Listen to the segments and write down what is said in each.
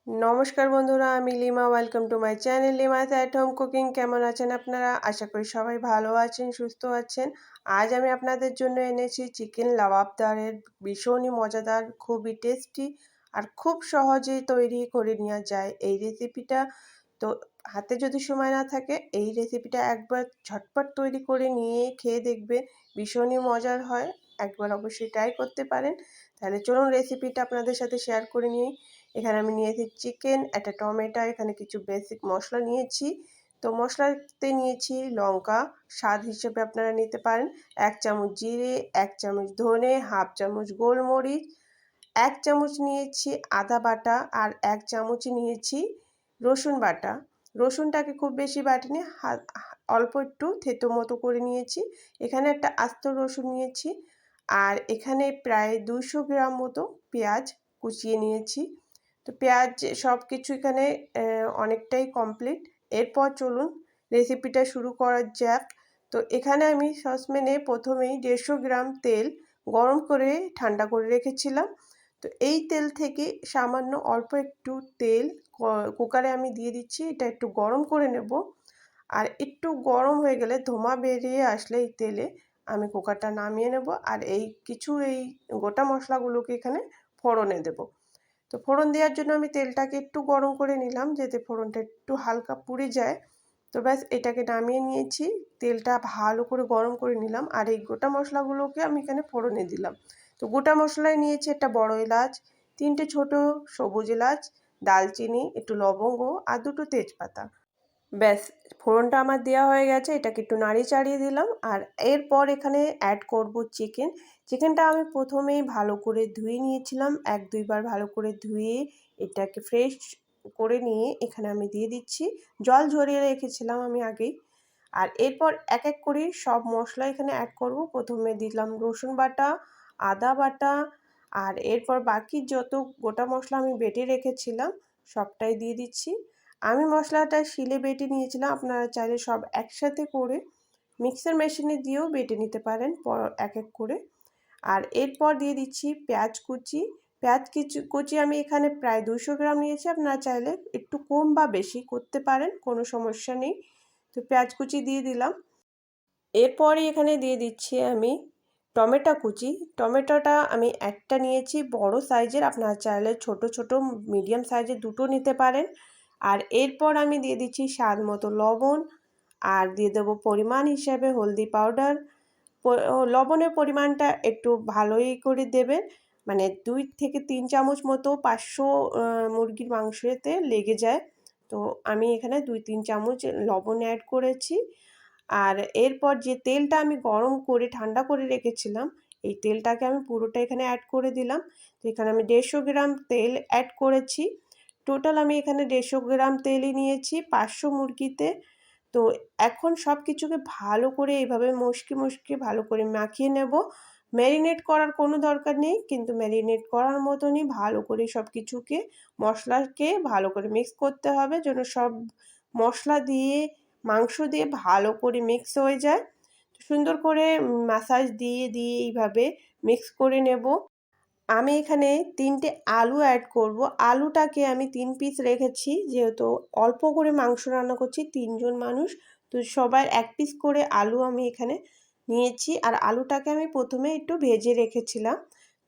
নমস্কার বন্ধুরা, আমি Lima. Welcome to my channel Lima's at home cooking. কেমন আছেন আপনারা? আশা করি সবাই ভালো আছেন, সুস্থ আছেন। আজ আমি আপনাদের জন্য এনেছি চিকেন লাবাবদারের ভীষণই মজাদার, খুবই টেস্টি আর খুব সহজেই তৈরি করে নেওয়া যায় এই রেসিপিটা। তো হাতে যদি সময় না থাকে এই রেসিপিটা একবার ঝটপট তৈরি করে নিয়ে খেয়ে দেখবে, ভীষণই মজার হয়। একবার অবশ্যই ট্রাই করতে পারেন। তাহলে চলুন রেসিপিটা আপনাদের সাথে শেয়ার করে নিই। এখানে আমি নিয়েছি চিকেন, একটা টমেটো, এখানে কিছু বেসিক মশলা নিয়েছি। তো মশলাতে নিয়েছি লঙ্কা, স্বাদ হিসেবে আপনারা নিতে পারেন, 1 চামচ জিরে, 1 চামচ ধনে, হাফ চামচ গোলমরিচ, 1 চামচ নিয়েছি আদা বাটা আর 1 চামচ নিয়েছি রসুন বাটা। রসুনটাকে খুব বেশি বাটিনি, অল্প একটু থেতো মতো করে নিয়েছি। এখানে একটা আস্ত রসুন নিয়েছি আর এখানে প্রায় 200 গ্রাম মতো পেঁয়াজ কুচিয়ে নিয়েছি। তো পেঁয়াজ সব কিছু এখানে অনেকটাই কমপ্লিট। এরপর চলুন রেসিপিটা শুরু করা যাক। তো এখানে আমি সসপ্যানে প্রথমেই 150 গ্রাম তেল গরম করে ঠান্ডা করে রেখেছিলাম। তো এই তেল থেকে সামান্য অল্প একটু তেল কুকারে আমি দিয়ে দিচ্ছি। এটা একটু গরম করে নেব। আর একটু গরম হয়ে গেলে ধোঁয়া বেরিয়ে আসলে এই তেলে আমি কুকারটা নামিয়ে নেব। আর এই গোটা মশলাগুলোকে এখানে ফোড়নে দেব। তো ফোড়ন দেওয়ার জন্য আমি তেলটাকে একটু গরম করে নিলাম, যাতে ফোড়নটা একটু হালকা পুড়ে যায়। তো ব্যাস এটাকে নামিয়ে নিয়েছি। তেলটা ভালো করে গরম করে নিলাম আর এই গোটা মশলাগুলোকে আমি এখানে ফোড়নে দিলাম। তো গোটা মশলায় নিয়েছি একটা বড় এলাচ, 3টে ছোট সবুজ এলাচ, দালচিনি, একটু লবঙ্গ আর 2টো তেজপাতা। ব্যাস ফোড়নটা আমার দেওয়া হয়ে গেছে। এটাকে একটু নাড়িয়ে চাড়িয়ে দিলাম। আর এরপর এখানে অ্যাড করব চিকেন। চিকেনটা আমি প্রথমেই ভালো করে ধুয়ে নিয়েছিলাম, 1-2 বার ভালো করে ধুয়ে এটাকে ফ্রেশ করে নিয়ে এখানে আমি দিয়ে দিচ্ছি। জল ঝরিয়ে রেখেছিলাম আমি আগেই। আর এরপর এক এক করে সব মশলা এখানে অ্যাড করব। প্রথমে দিলাম রসুন বাটা, আদা বাটা, আর এরপর বাকি যত গোটা মশলা আমি বেটে রেখেছিলাম সবটাই দিয়ে দিচ্ছি। আমি মশলাটা শিলে বেটে নিয়েছিলাম, আপনারা চাইলে সব একসাথে করে মিক্সার মেশিনে দিয়েও বেটে নিতে পারেন এক এক করে। আর এরপর দিয়ে দিচ্ছি পেঁয়াজ কুচি। পেঁয়াজ কুচি আমি এখানে প্রায় 200 গ্রাম নিয়েছি, আপনারা চাইলে একটু কম বা বেশি করতে পারেন, কোনো সমস্যা নেই। তো পেঁয়াজ কুচি দিয়ে দিলাম। এরপরই এখানে দিয়ে দিচ্ছি আমি টমেটো কুচি। টমেটোটা আমি একটা নিয়েছি বড় সাইজের, আপনারা চাইলে ছোট ছোট মিডিয়াম সাইজের 2টো নিতে পারেন। আর এরপর আমি দিয়ে দিচ্ছি স্বাদ মতো লবণ আর দিয়ে দেবো পরিমাণ হিসাবে হলদি পাউডার। লবণের পরিমাণটা একটু ভালোই করে দেবেন, মানে 2 থেকে 3 চামচ মতো 500 মুরগির মাংসতে লেগে যায়। তো আমি এখানে 2-3 চামচ লবণ অ্যাড করেছি। আর এরপর যে তেলটা আমি গরম করে ঠান্ডা করে রেখেছিলাম এই তেলটাকে আমি পুরোটা এখানে অ্যাড করে দিলাম। তো এখানে আমি 150 গ্রাম তেল অ্যাড করেছি। টোটাল আমি এখানে 150 গ্রাম তেলই নিয়েছি 500 মুরগিতে। তো এখন সব কিছুকে ভালো করে এইভাবে মশকে ভালো করে মাখিয়ে নেব। ম্যারিনেট করার কোনো দরকার নেই, কিন্তু ম্যারিনেট করার মতনই ভালো করে সব কিছুকে মশলাকে ভালো করে মিক্স করতে হবে, যেন সব মশলা দিয়ে মাংস দিয়ে ভালো করে মিক্স হয়ে যায়। সুন্দর করে মাসাজ দিয়ে দিয়ে এইভাবে মিক্স করে নেব। আমি এখানে 3টে আলু অ্যাড করব। আলুটাকে আমি 3 পিস রেখেছি, যেহেতু অল্প করে মাংস রান্না করছি, 3 জন মানুষ। তো সবার 1 পিস করে আলু আমি এখানে নিয়েছি। আর আলুটাকে আমি প্রথমে একটু ভেজে রেখেছিলাম।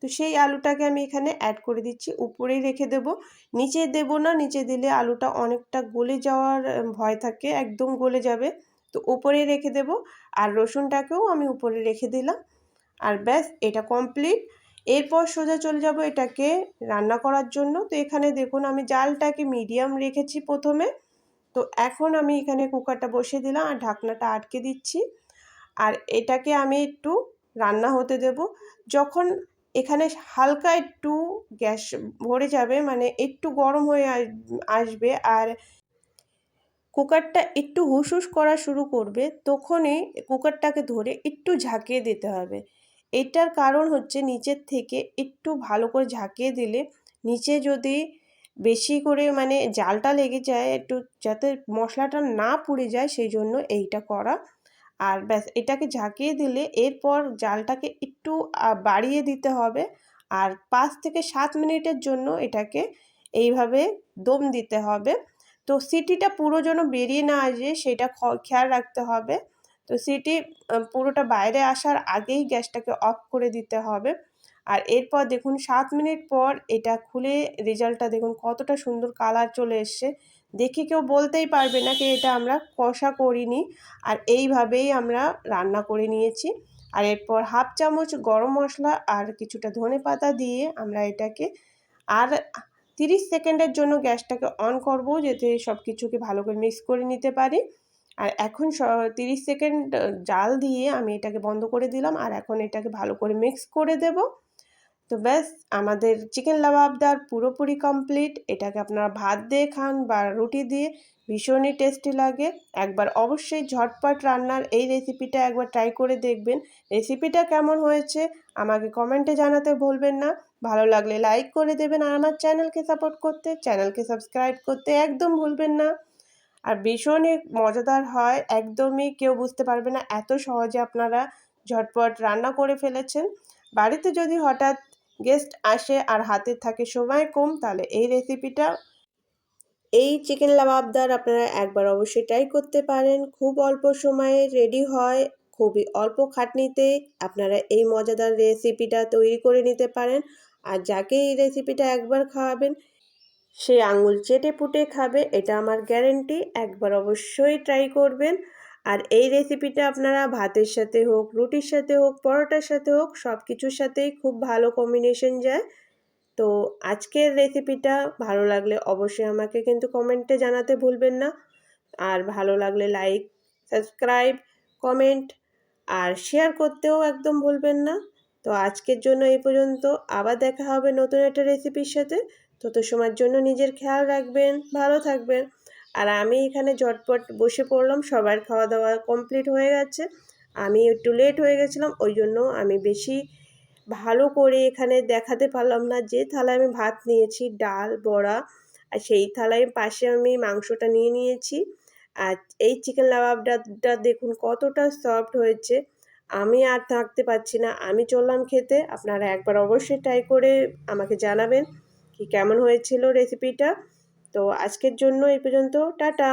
তো সেই আলুটাকে আমি এখানে অ্যাড করে দিচ্ছি। উপরেই রেখে দেব, নিচে দেব না, নিচে দিলে আলুটা অনেকটা গলে যাওয়ার ভয় থাকে, একদম গলে যাবে। তো উপরেই রেখে দেব। আর রসুনটাকেও আমি উপরে রেখে দিলাম। আর ব্যাস এটা কমপ্লিট। এরপর সোজা চলে যাব এটাকে রান্না করার জন্য। তো এখানে দেখুন আমি জালটাকে মিডিয়াম রেখেছি প্রথমে। তো এখন আমি এখানে কুকারটা বসিয়ে দিলাম আর ঢাকনাটা আটকে দিচ্ছি। আর এটাকে আমি একটু রান্না হতে দেব। যখন এখানে হালকা একটু গ্যাস ভরে যাবে, মানে একটু গরম হয়ে আসবে আর কুকারটা একটু হুসহুস করা শুরু করবে, তখনই কুকারটাকে ধরে একটু ঝাঁকিয়ে দিতে হবে। এটার কারণ হচ্ছে নিচের থেকে একটু ভালো করে ঝাঁকিয়ে দিলে নিচে যদি বেশি করে মানে জালটা লেগে যায়, একটু যাতে মশলাটা না পুড়ে যায়, সেই জন্য এইটা করা। আর ব্যাস এটাকে ঝাঁকিয়ে দিলে এরপর জালটাকে একটু বাড়িয়ে দিতে হবে। আর 5 থেকে 7 মিনিটের জন্য এটাকে এইভাবে দম দিতে হবে। তো সিটিটা পুরো যেন বেরিয়ে না আসে সেটা খেয়াল রাখতে হবে। তো সিটি পুরোটা বাইরে আসার আগেই গ্যাসটাকে অফ করে দিতে হবে। আর এরপর দেখুন ৭ মিনিট পর এটা খুলে রেজাল্টটা দেখুন কতটা সুন্দর কালার চলে এসছে। দেখে কেউ বলতেই পারবে না কি এটা আমরা কষা করিনি। আর এইভাবেই আমরা রান্না করে নিয়েছি। আর এরপর 1/2 চামচ গরম মশলা আর কিছুটা ধনেপাতা দিয়ে আমরা এটাকে আর 30 সেকেন্ডের জন্য গ্যাসটাকে অন করব যাতে সব কিছুকে ভালো করে মিক্স করে নিতে পারি। আর এখন 30 সেকেন্ড জাল দিয়ে আমি এটাকে বন্ধ করে দিলাম। আর এখন এটাকে ভালো করে মিক্স করে দেব। তো ব্যাস আমাদের চিকেন লাবাবদার পুরোপুরি কমপ্লিট। এটাকে আপনারা ভাত দিয়ে খান বা রুটি দিয়ে ভীষণই টেস্টি লাগে। একবার অবশ্যই ঝটপট রান্নার এই রেসিপিটা একবার ট্রাই করে দেখবেন। রেসিপিটা কেমন হয়েছে আমাকে কমেন্টে জানাতে ভুলবেন না। ভালো লাগলে লাইক করে দেবেন আর আমার চ্যানেলকে সাপোর্ট করতে চ্যানেলকে সাবস্ক্রাইব করতে একদম ভুলবেন না। আর ভীষণই মজাদার হয়, একদমই কেউ বুঝতে পারবে না এত সহজে আপনারা ঝটপট রান্না করে ফেলেছেন। বাড়িতে যদি হঠাৎ গেস্ট আসে আর হাতে থাকে সময় কম তাহলে এই রেসিপিটা এই চিকেন লাবাবদার আপনারা একবার অবশ্যই ট্রাই করতে পারেন। খুব অল্প সময়ে রেডি হয়, খুবই অল্প খাটনিতে আপনারা এই মজাদার রেসিপিটা তৈরি করে নিতে পারেন। আর যাকে এই রেসিপিটা একবার খাওয়াবেন সে আঙুল চেটে পুটে খাবে, এটা আমার গ্যারেন্টি। একবার অবশ্যই ট্রাই করবেন। আর এই রেসিপিটা আপনারা ভাতের সাথে হোক, রুটির সাথে হোক, পরোটার সাথে হোক সব কিছুর সাথেই খুব ভালো কম্বিনেশন যায়। তো আজকের রেসিপিটা ভালো লাগলে অবশ্যই আমাকে কিন্তু কমেন্টে জানাতে ভুলবেন না। আর ভালো লাগলে লাইক, সাবস্ক্রাইব, কমেন্ট আর শেয়ার করতেও একদম ভুলবেন না। তো আজকের জন্য এই পর্যন্ত, আবার দেখা হবে নতুন একটা রেসিপির সাথে। তত সময়ের জন্য নিজের খেয়াল রাখবেন, ভালো থাকবেন। আর আমি এখানে ঝটপট বসে পড়লাম, সবার খাওয়া দাওয়া কমপ্লিট হয়ে গেছে। আমি একটু লেট হয়ে গেছিলাম, ওই জন্য আমি বেশি ভালো করে এখানে দেখাতে পারলাম না। যে থালায় আমি ভাত নিয়েছি, ডাল, বড়া, আর সেই থালায় পাশে আমি মাংসটা নিয়ে নিয়েছি। আর এই চিকেন লাবাবটা দেখুন কতটা সফট হয়েছে। আমি আর থাকতে পারছি না, আমি চললাম খেতে। আপনারা একবার অবশ্যই ট্রাই করে আমাকে জানাবেন কি কেমন হয়েছিল রেসিপিটা। তো আজকের জন্য এই পর্যন্ত, টাটা।